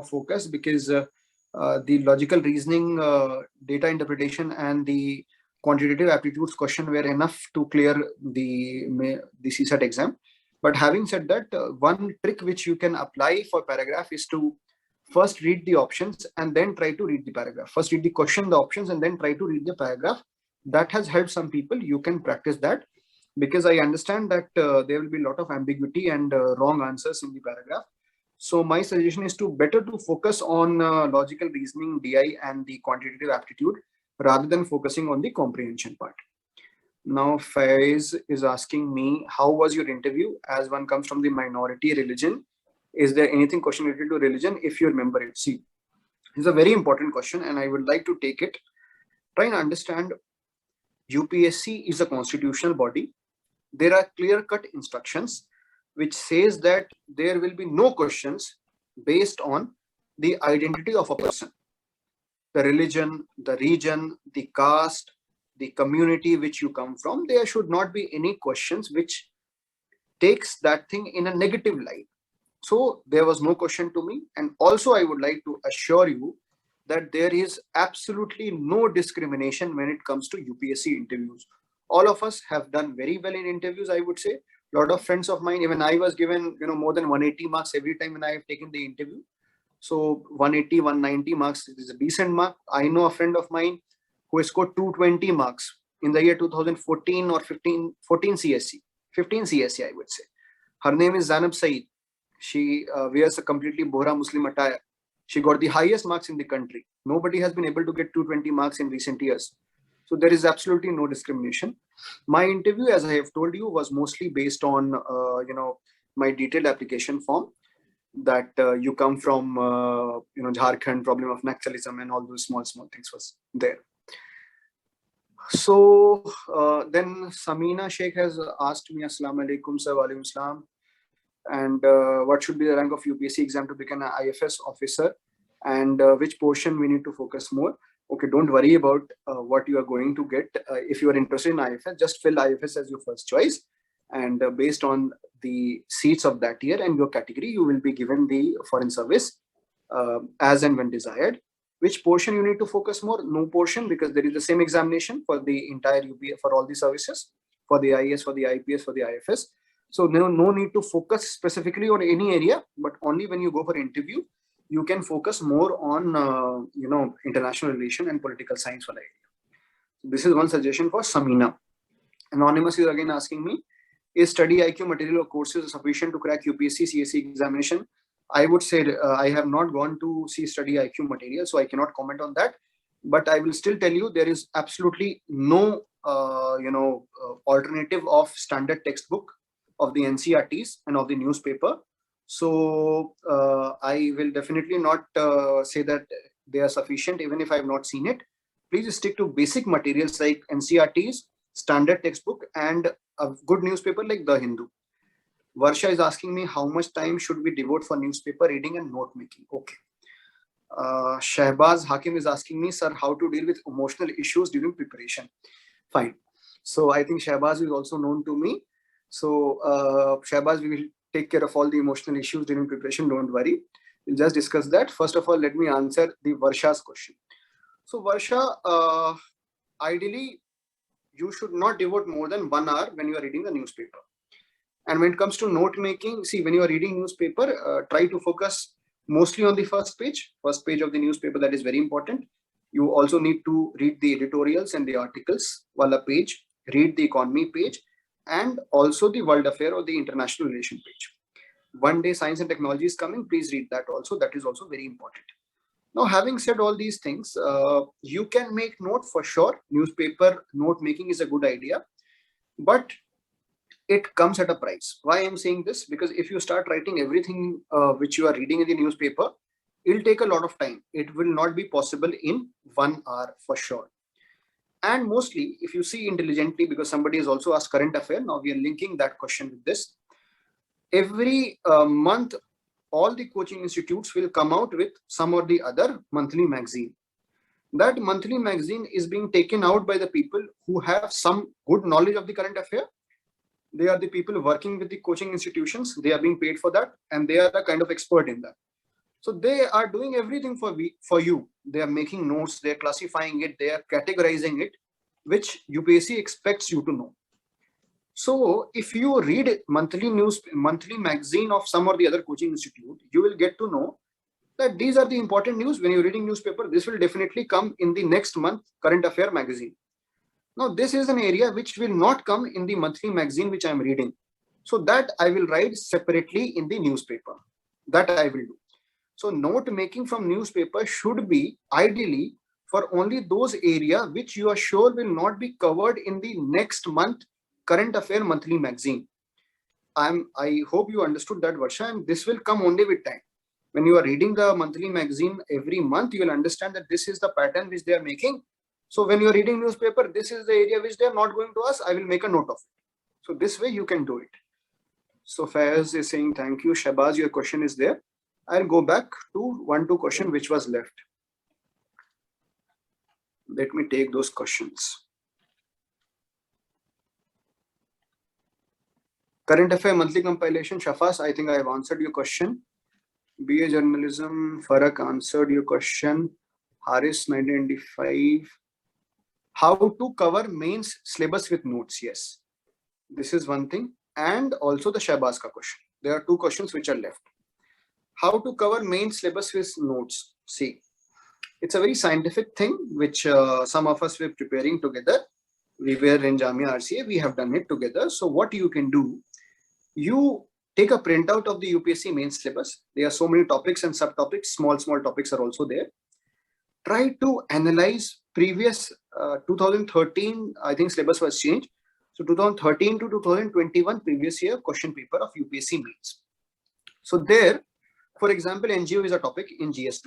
focus, because the logical reasoning, data interpretation, and the quantitative aptitudes question were enough to clear the CSAT exam. But having said that, one trick which you can apply for paragraph is to first read the options and then try to read the paragraph. First read the question, the options, and then try to read the paragraph. That has helped some people. You can practice that, because I understand that there will be a lot of ambiguity and wrong answers in the paragraph. So my suggestion is to better to focus on logical reasoning, DI, and the quantitative aptitude, rather than focusing on the comprehension part. Now Faiz is asking me, how was your interview? As one comes from the minority religion, is there anything question related to religion, if you remember it? See, it's a very important question, and I would like to take it. Try and understand, UPSC is a constitutional body. There are clear-cut instructions which says that there will be no questions based on the identity of a person, the religion, the region, the caste, the community which you come from. There should not be any questions which takes that thing in a negative light. So there was no question to me. And also I would like to assure you that there is absolutely no discrimination when it comes to UPSC interviews. All of us have done very well in interviews, I would say. A lot of friends of mine, even I was given more than 180 marks every time when I have taken the interview. So 180, 190 marks is a decent mark. I know a friend of mine who has scored 220 marks in the year 2014 or 14 CSC, 15 CSC, I would say. Her name is Zanab Saeed. She wears a completely Bohra Muslim attire. She got the highest marks in the country. Nobody has been able to get 220 marks in recent years. So there is absolutely no discrimination. My interview, as I have told you, was mostly based on my detailed application form, that you come from Jharkhand, problem of Naxalism, and all those small things was there. So then Samina Sheikh has asked me, Assalamu alaikum, sir, wa alaikum salam, and what should be the rank of UPSC exam to become an IFS officer, and which portion we need to focus more. Okay, don't worry about what you are going to get. If you are interested in IFS, just fill IFS as your first choice, and based on the seats of that year and your category, you will be given the foreign service as and when desired. Which portion you need to focus more? No portion, because there is the same examination for the entire UP, for all the services, for the IAS, for the IPS, for the IFS. So no need to focus specifically on any area, but only when you go for interview, you can focus more on international relation and political science for the area. This is one suggestion for Samina. Anonymous is again asking me, is study IQ material or courses sufficient to crack UPSC CSE examination? I would say I have not gone to see study IQ material, so I cannot comment on that. But I will still tell you there is absolutely no alternative of standard textbook of the NCERTs and of the newspaper. So I will definitely not say that they are sufficient, even if I have not seen it. Please stick to basic materials like NCERTs, standard textbook, and a good newspaper like The Hindu. Varsha is asking me, how much time should we devote for newspaper reading and note making? Okay. Shahbaz Hakim is asking me, sir, how to deal with emotional issues during preparation? Fine. So I think Shahbaz is also known to me. So Shahbaz, we will take care of all the emotional issues during preparation. Don't worry. We'll just discuss that. First of all, let me answer the Varsha's question. So Varsha, ideally, you should not devote more than 1 hour when you are reading the newspaper. And when it comes to note making, see, when you are reading newspaper, try to focus mostly on the first page of the newspaper. That is very important. You also need to read the editorials and the articles, wala page, read the economy page, and also the world affair or the international relation page. One day science and technology is coming, please read that also. That is also very important. Now, having said all these things, you can make note for sure. Newspaper note making is a good idea, but it comes at a price. Why I'm saying this? Because if you start writing everything which you are reading in the newspaper, it'll take a lot of time. It will not be possible in 1 hour for sure. And mostly, if you see intelligently, because somebody has also asked current affair, now we are linking that question with this. Every month, all the coaching institutes will come out with some or the other monthly magazine. That monthly magazine is being taken out by the people who have some good knowledge of the current affair. They are the people working with the coaching institutions. They are being paid for that, and they are the kind of expert in that. So they are doing everything for you. They are making notes, they are classifying it, they are categorizing it, which UPSC expects you to know. So if you read monthly magazine of some or the other coaching institute, you will get to know that these are the important news. When you're reading newspaper, this will definitely come in the next month current affair magazine. Now, this is an area which will not come in the monthly magazine which I'm reading. So that I will write separately in the newspaper. That I will do. So note making from newspaper should be ideally for only those areas which you are sure will not be covered in the next month current affair monthly magazine. I hope you understood that, Varsha, and this will come only with time. When you are reading the monthly magazine every month, you will understand that this is the pattern which they are making. So when you are reading newspaper, this is the area which they are not going to ask. I will make a note of it. So this way you can do it. So Faiz is saying, thank you. Shabaz, your question is there. I'll go back to 1-2 question which was left. Let me take those questions. Current affair monthly compilation, Shafas, I think I have answered your question. BA journalism, Farak answered your question. Haris 1995. How to cover mains syllabus with notes? Yes, this is one thing. And also the Shahbaz ka question. There are 2 questions which are left. How to cover main syllabus with notes? See, it's a very scientific thing which some of us were preparing together. We were in Jamia RCA, we have done it together. So what you can do, you take a printout of the UPSC main syllabus. There are so many topics and subtopics, small topics are also there. Try to analyze previous 2013, I think syllabus was changed. So 2013 to 2021 previous year question paper of UPSC mains. So there, for example, NGO is a topic in GS2.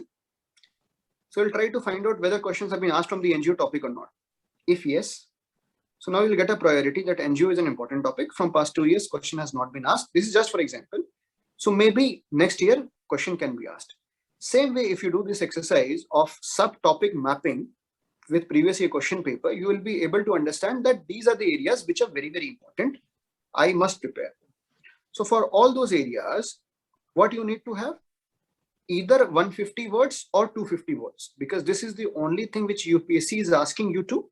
So we'll try to find out whether questions have been asked from the NGO topic or not. If yes, so now you'll get a priority that NGO is an important topic. From past 2 years, question has not been asked. This is just for example. So maybe next year, question can be asked. Same way, if you do this exercise of subtopic mapping with previous year question paper, you will be able to understand that these are the areas which are very, very important. I must prepare. So for all those areas, what you need to have? Either 150 words or 250 words, because this is the only thing which UPSC is asking you to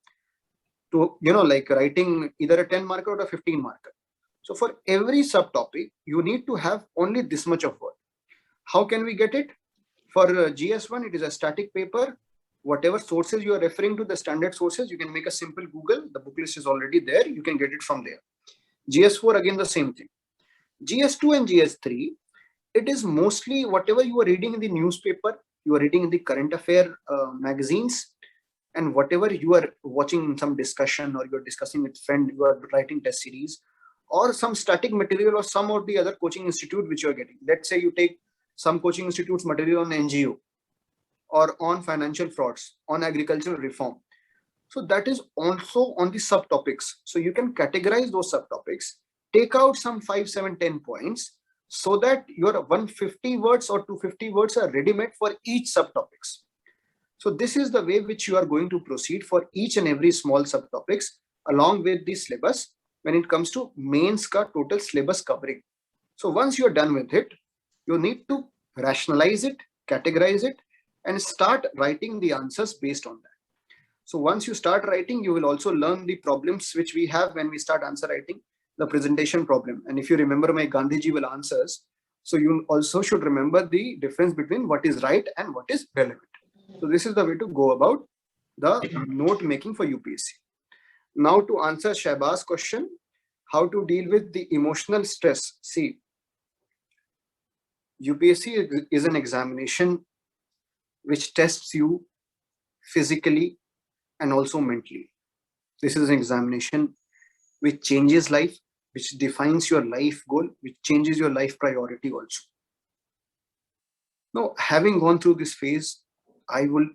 like writing either a 10 marker or a 15 marker. So for every subtopic, you need to have only this much of word. How can we get it? For GS1, it is a static paper. Whatever sources you are referring to, the standard sources, you can make a simple Google. The book list is already there. You can get it from there. GS4, again, the same thing. GS2 and GS3, it is mostly whatever you are reading in the newspaper, you are reading in the current affair magazines, and whatever you are watching in some discussion or you're discussing with friend, you are writing test series or some static material or some of the other coaching institute which you are getting. Let's say you take some coaching institutes material on NGO or on financial frauds, on agricultural reform. So that is also on the subtopics. So you can categorize those subtopics, take out some 5, 7, 10 points so that your 150 words or 250 words are ready-made for each subtopics. So this is the way which you are going to proceed for each and every small subtopics along with the syllabus when it comes to mains ka total syllabus covering. So once you're done with it, you need to rationalize it, categorize it, and start writing the answers based on that. So once you start writing, you will also learn the problems which we have when we start answer writing, the presentation problem. And if you remember my Gandhiji will answers, so you also should remember the difference between what is right and what is relevant. So this is the way to go about the note making for UPSC. Now to answer Shahbaz's question, how to deal with the emotional stress. See, UPSC is an examination which tests you physically and also mentally. This is an examination which changes life. which defines your life goal, which changes your life priority also. Now, having gone through this phase, I will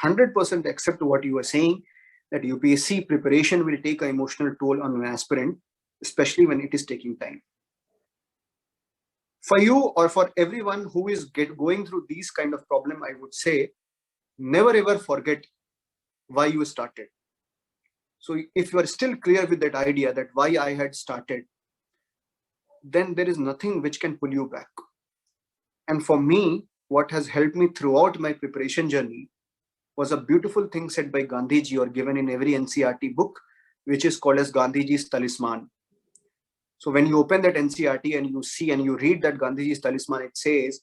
100% accept what you are saying, that UPSC preparation will take an emotional toll on an aspirant, especially when it is taking time. For you or for everyone who is going through these kind of problem, I would say, never ever forget why you started. So if you are still clear with that idea that why I had started, then there is nothing which can pull you back. And for me, what has helped me throughout my preparation journey was a beautiful thing said by Gandhiji or given in every NCERT book, which is called as Gandhiji's Talisman. So when you open that NCERT and you see and you read that Gandhiji's Talisman, it says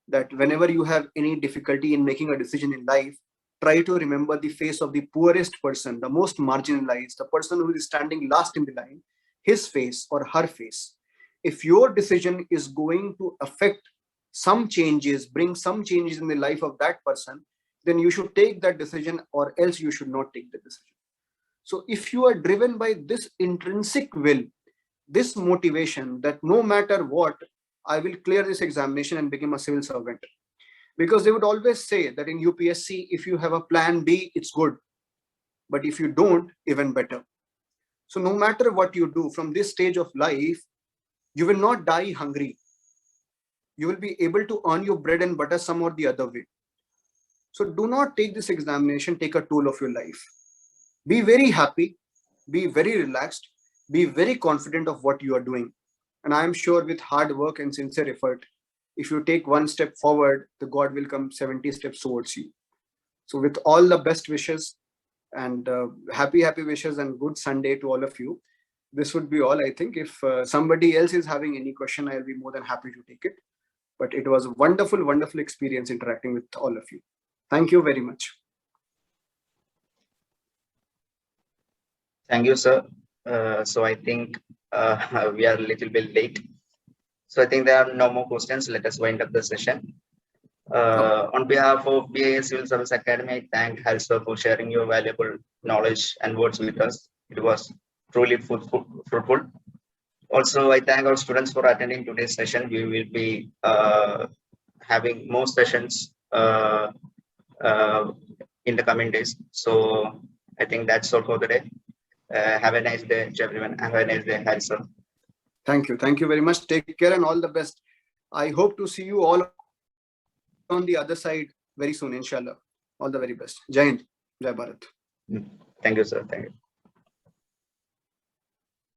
that whenever you have any difficulty in making a decision in life, try to remember the face of the poorest person, the most marginalized, the person who is standing last in the line, his face or her face. If your decision is going to affect some changes, bring some changes in the life of that person, then you should take that decision, or else you should not take the decision. So if you are driven by this intrinsic will, this motivation that no matter what, I will clear this examination and become a civil servant. Because they would always say that in UPSC, if you have a plan B, it's good. But if you don't, even better. So no matter what you do from this stage of life, you will not die hungry. You will be able to earn your bread and butter some or the other way. So do not take this examination, take a toll of your life. Be very happy, be very relaxed, be very confident of what you are doing. And I am sure with hard work and sincere effort, if you take one step forward, the God will come 70 steps towards you. So with all the best wishes and happy wishes and good Sunday to all of you. This would be all, I think. If somebody else is having any question, I'll be more than happy to take it. But it was a wonderful, wonderful experience interacting with all of you. Thank you very much. Thank you, sir. So I think we are a little bit late. So I think there are no more questions. Let us wind up the session. On behalf of BIS Civil Service Academy, I thank Harry sir for sharing your valuable knowledge and words with us. It was truly fruitful. Also, I thank our students for attending today's session. We will be having more sessions in the coming days. So I think that's all for the day. Have a nice day, everyone. Have a nice day, Harry sir. Thank you. Thank you very much. Take care and all the best. I hope to see you all on the other side very soon, inshallah. All the very best. Jai Hind. Jai Bharat. Thank you, sir. Thank you.